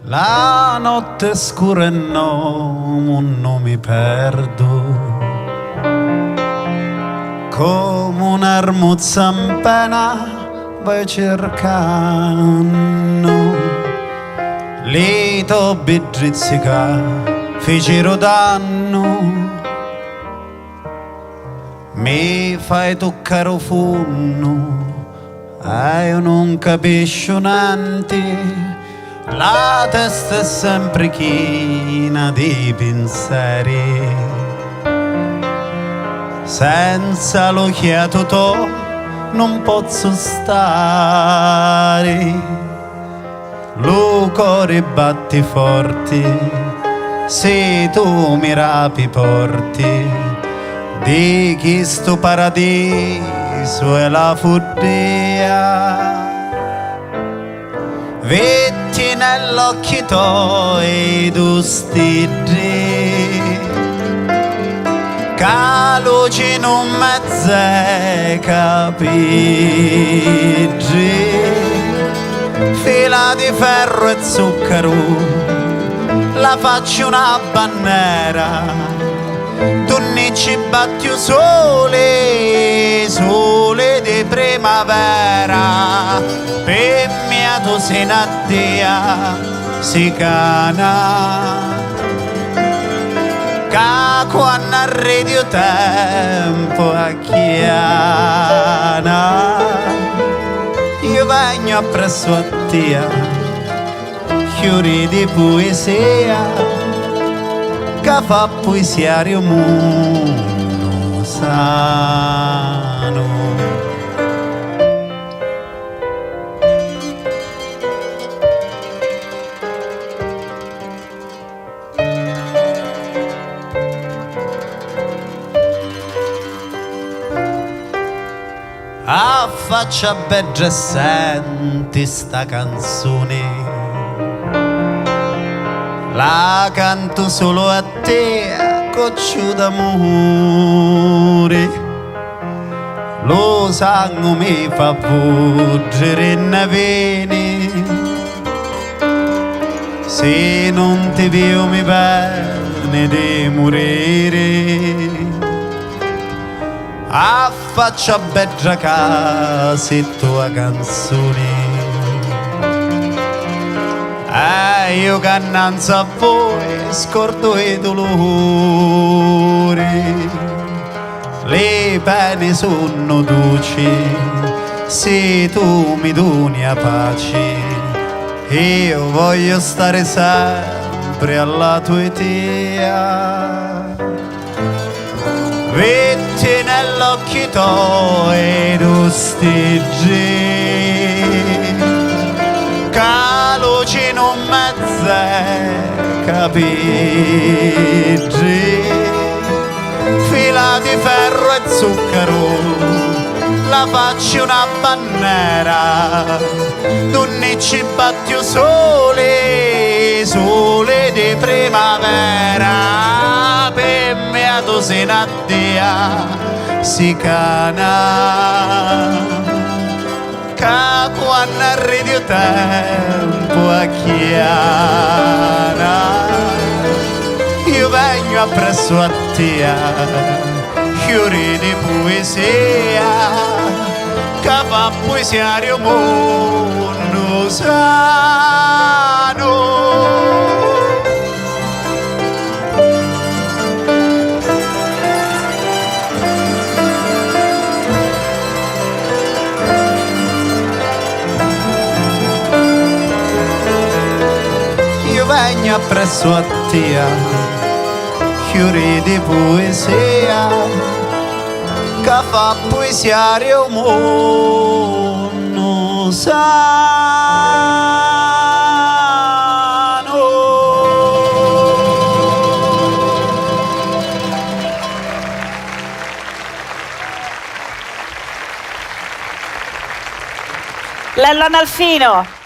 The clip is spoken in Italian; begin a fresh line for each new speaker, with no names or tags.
La notte è scura e no, non mi perdo. Come un'armuzza in pena vai cercando. Lì to bidrizzica fecero danno. Mi fai toccare funno, io non capisco niente. La testa è sempre china di pensieri. Senza l'occhiato to non posso stare. Lo cuore batti forte se tu mi rapi porti di chi sto paradiso è la furia. Vetti nell'occhio tuoi tu stidi, che luce non mezze capigi. Fila di ferro e zucchero, la faccio una bandiera. Tu ne ci batti sole, sole di primavera. Per mia tu sei una dea, si cana. Che quando arrivi il tempo a chiana, io vengo appresso a te, fiori di poesia, che fa poesiario mondo sano. Affaccia bella e senti sta canzone. La canto solo a te, coccio d'amore. Lo sangue mi fa volgere in vene. Se non ti vedo mi viene di morire. Affaccia bella casa e tua canzone. Io che innanzi a voi scordo i dolori. Le pene sono dolci se tu mi doni a pace. Io voglio stare sempre alla tua idea. Vetti nell'occhio tuoi tu stigi, che luce non mezze capigi. Fila di ferro e zucchero, la faccio una bandiera. Tu ne ci batti sole, sole di primavera. Per me tu sei una dea, si cana. Che quando arrivi il tempo a chiana, io vengo appresso a te, fiori di poesia, che fa poesiario mondo sano. Vengo appresso a te, fiori di poesia, che fa poesiario mondo sano.
Lello Analfino.